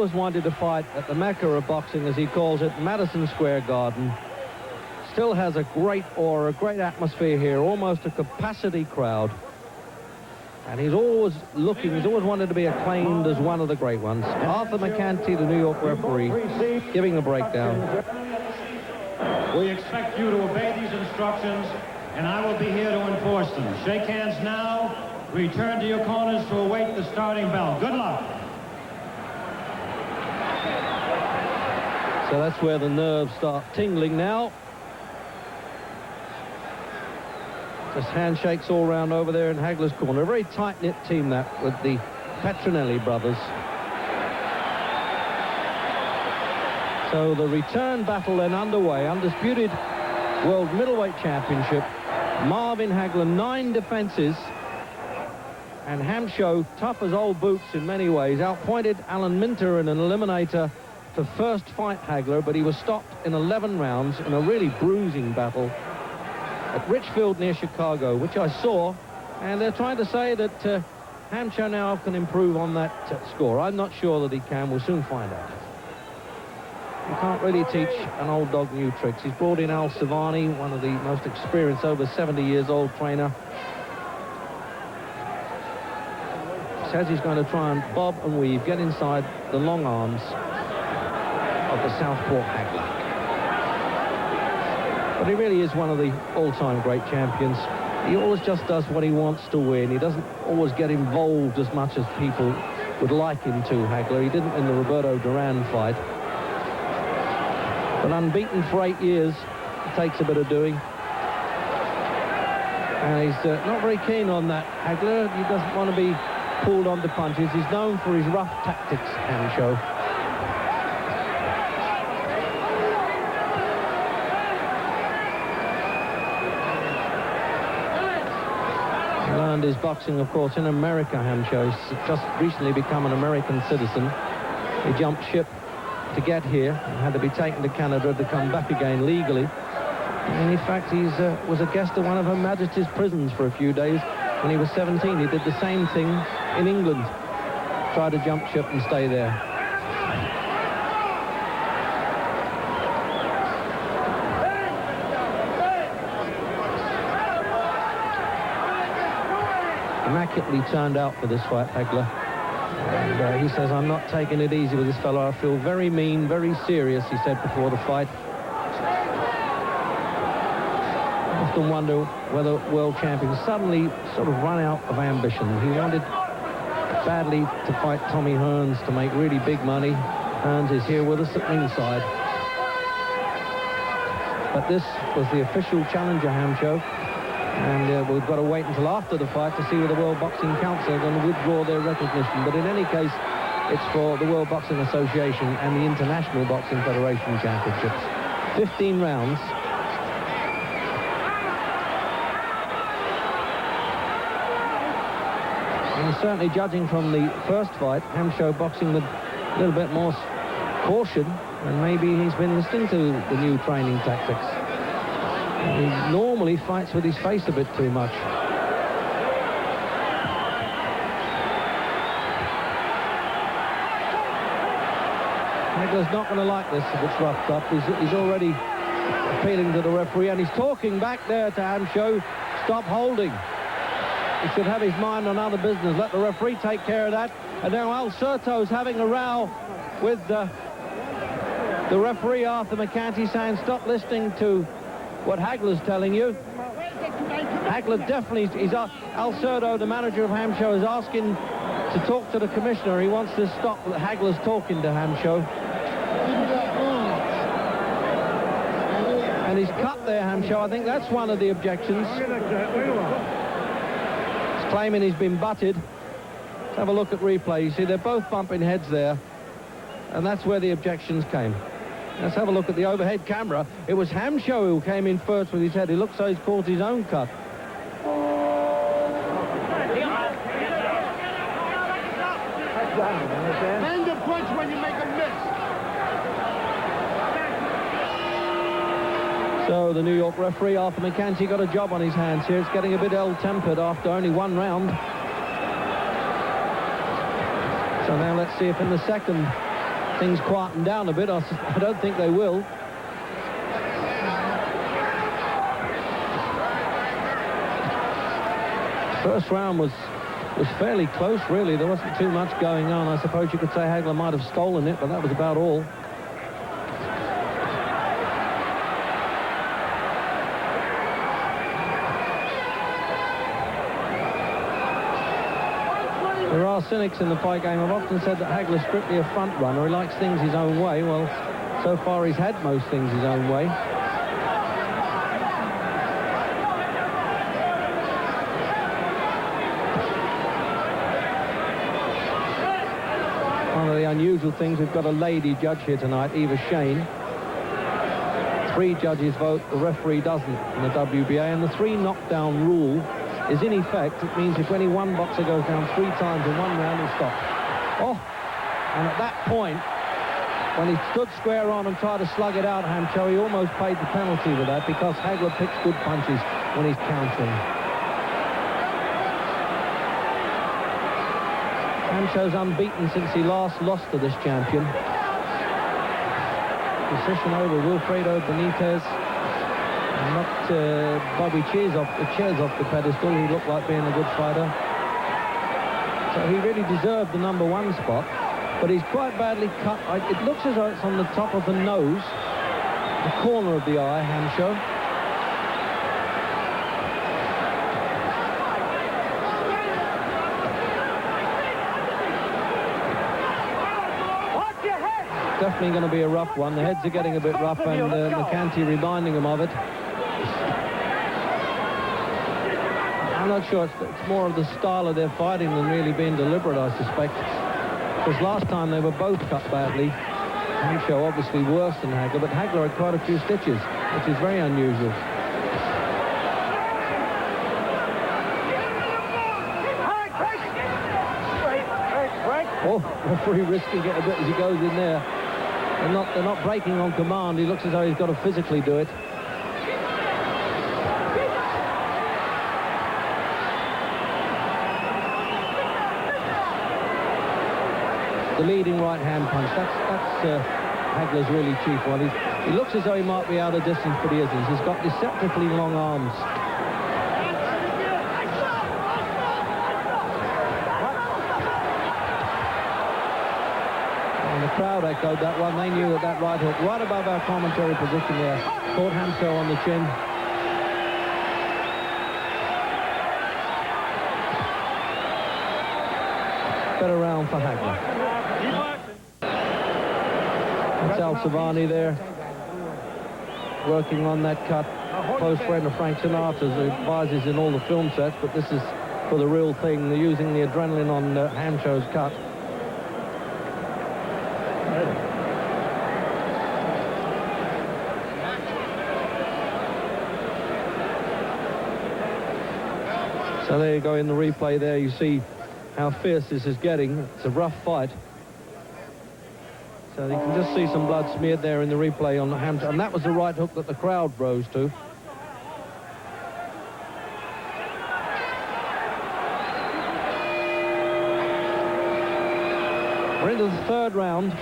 always wanted to fight at the Mecca of boxing, as he calls it, Madison Square Garden. Still has a great aura, a great atmosphere here, almost a capacity crowd. And he's always wanted to be acclaimed as one of the great ones. Arthur McCanty, the New York referee, giving the breakdown. We expect you to obey these instructions, and I will be here to enforce them. Shake hands now. Return to your corners to await the starting bell. Good luck. So that's where the nerves start tingling now. Just handshakes all round over there in Hagler's corner. A very tight-knit team, that, with the Petronelli brothers. So the return battle then underway. Undisputed World Middleweight Championship. Marvin Hagler, 9 defenses. And Hamsho, tough as old boots in many ways, outpointed Alan Minter in an eliminator to first fight Hagler, but he was stopped in 11 rounds in a really bruising battle at Richfield near Chicago, which I saw, and they're trying to say that Hamsho now can improve on that score. I'm not sure that he can. We'll soon find out. You can't really teach an old dog new tricks. He's brought in Al Savani, one of the most experienced, over 70 years old trainer. Says he's going to try and bob and weave, get inside the long arms of the southpaw Hagler. But he really is one of the all-time great champions. He always just does what he wants to win. He doesn't always get involved as much as people would like him to, Hagler. He didn't in the Roberto Duran fight. But unbeaten for 8 years, it takes a bit of doing. And he's not very keen on that, Hagler. He doesn't want to be pulled onto punches. He's known for his rough tactics, Hamsho. He learned his boxing, of course, in America, Hamsho. He's just recently become an American citizen. He jumped ship to get here and had to be taken to Canada to come back again legally. And in fact, he was a guest of one of Her Majesty's prisons for a few days when he was 17. He did the same thing in England. Tried to jump ship and stay there. Immaculately turned out for this fight, Hagler. And he says, I'm not taking it easy with this fellow. I feel very mean, very serious, he said before the fight. I often wonder whether world champions suddenly sort of run out of ambition. He wanted badly to fight Tommy Hearns to make really big money. Hearns is here with us at ringside. But this was the official challenger, Hamsho. And we've got to wait until after the fight to see whether the World Boxing Council are going to withdraw their recognition. But in any case, it's for the World Boxing Association and the International Boxing Federation Championships. 15 rounds. And certainly, judging from the first fight, Hamsho boxing with a little bit more caution, and maybe he's been listening to the new training tactics. He normally fights with his face a bit too much. Hagler's not going to like this if it's roughed up. He's already appealing to the referee, and he's talking back there to Hamsho. Stop holding. He should have his mind on other business. Let the referee take care of that. And now Al Serto's having a row with the referee, Arthur McCanty, saying stop listening to what Hagler's telling you. Hagler definitely, Al Serto, the manager of Hamsho, is asking to talk to the commissioner. He wants to stop Hagler's talking to Hamsho. And he's cut there, Hamsho. I think that's one of the objections. He's claiming he's been butted. Let's have a look at replay. You see, they're both bumping heads there. And that's where the objections came. Let's have a look at the overhead camera. It was Hamsho who came in first with his head. He looks so he's caused his own cut. End the punch when you make a miss. So the New York referee, Arthur McCanty, got a job on his hands here. It's getting a bit ill-tempered after only one round. So now let's see if in the second things quieten down a bit. I don't think they will. First round was fairly close, really. There wasn't too much going on. I suppose you could say Hagler might have stolen it, but that was about all. There are cynics in the fight game. I've often said that Hagler's strictly a front runner. He likes things his own way. Well, so far he's had most things his own way. One of the unusual things, we've got a lady judge here tonight, Eva Shane. 3 judges vote, the referee doesn't in the WBA, and the 3 knockdown rule is in effect. It means if any one boxer goes down 3 times in one round, he'll stop. Oh, and at that point, when he stood square on and tried to slug it out, Hamsho, he almost paid the penalty with that, because Hagler picks good punches when he's countering. Hamsho's unbeaten since he last lost to this champion. Decision over Wilfredo Benitez. Knocked Bobby Cheers off the pedestal. He looked like being a good fighter. So he really deserved the #1 spot, but he's quite badly cut. It looks as though it's on the top of the nose, the corner of the eye, Hamsho. Definitely going to be a rough one. The heads are getting a bit rough, and McCanty reminding him of it. I'm not sure. It's more of the style of their fighting than really being deliberate, I suspect. Because last time they were both cut badly. Hamsho obviously worse than Hagler, but Hagler had quite a few stitches, which is very unusual. Oh, referee risking it a bit as he goes in there. They're not breaking on command. He looks as though he's got to physically do it. The leading right hand punch. That's Hagler's really chief one. He looks as though he might be out of distance, but he isn't. He's got deceptively long arms. The crowd echoed that one. They knew that right hook right above our commentary position there caught Hamsho on the chin. Better round for Hagler. That's Al Savani there, working on that cut. Close friend of Frank Sinatra's, who advises in all the film sets, but this is for the real thing. They're using the adrenaline on Hamsho's cut. So there you go in the replay there. You see how fierce this is getting. It's a rough fight. So you can just see some blood smeared there in the replay on the Hamsho. And that was the right hook that the crowd rose to. We're into the 3rd round.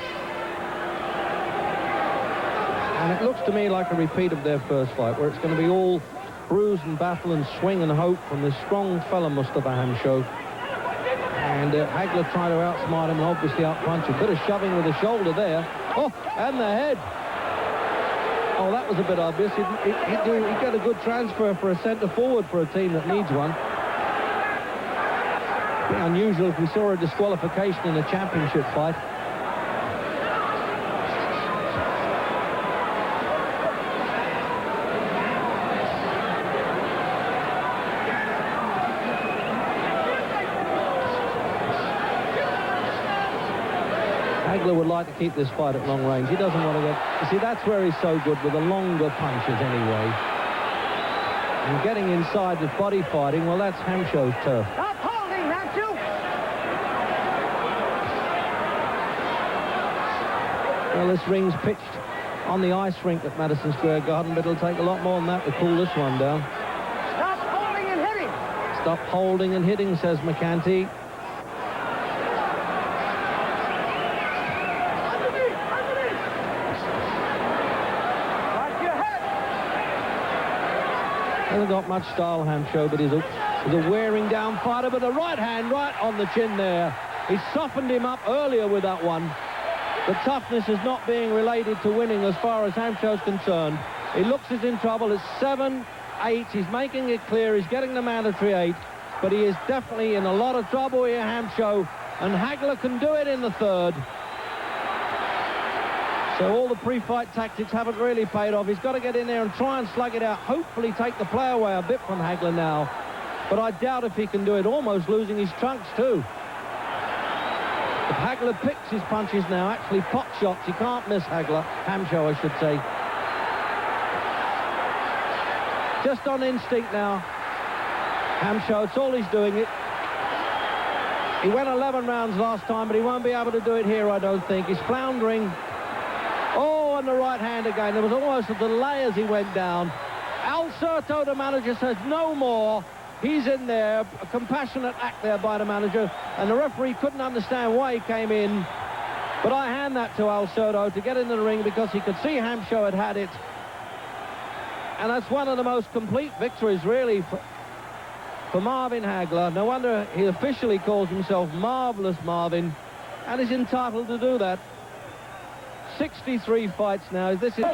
And it looks to me like a repeat of their first fight, where it's going to be all bruise and battle and swing and hope from this strong fella Mustafa Hamsho. And Hagler trying to outsmart him and obviously outpunch him. Bit of shoving with the shoulder there. Oh, and the head. Oh, that was a bit obvious. He'd get a good transfer for a centre forward for a team that needs one. It'd be unusual if we saw a disqualification in a championship fight. Hagler would like to keep this fight at long range. He doesn't want to get... You see, that's where he's so good, with the longer punches anyway. And getting inside with body fighting, well, that's Hamsho's turf. Stop holding, Hamsho! Well, this ring's pitched on the ice rink at Madison Square Garden, but it'll take a lot more than that to cool this one down. Stop holding and hitting! Stop holding and hitting, says McCanty. Hasn't got much style, Hamsho, but he's a wearing down fighter, but the right hand right on the chin there. He softened him up earlier with that one. The toughness is not being related to winning as far as Hamsho's concerned. He looks as in trouble. It's 7-8. He's making it clear. He's getting the mandatory 8. But he is definitely in a lot of trouble here, Hamsho. And Hagler can do it in the third. So all the pre-fight tactics haven't really paid off. He's got to get in there and try and slug it out. Hopefully take the play away a bit from Hagler now. But I doubt if he can do it, almost losing his trunks too. If Hagler picks his punches now, actually pot shots, he can't miss Hamsho, I should say. Just on instinct now. Hamsho, it's all he's doing. He went 11 rounds last time, but he won't be able to do it here, I don't think. He's floundering. Oh, and the right hand again. There was almost a delay as he went down. Al Certo, the manager, says no more. He's in there. A compassionate act there by the manager. And the referee couldn't understand why he came in. But I hand that to Al Certo to get into the ring because he could see Hamsho had it. And that's one of the most complete victories, really, for Marvin Hagler. No wonder he officially calls himself Marvelous Marvin. And he's entitled to do that. 63 fights now. This is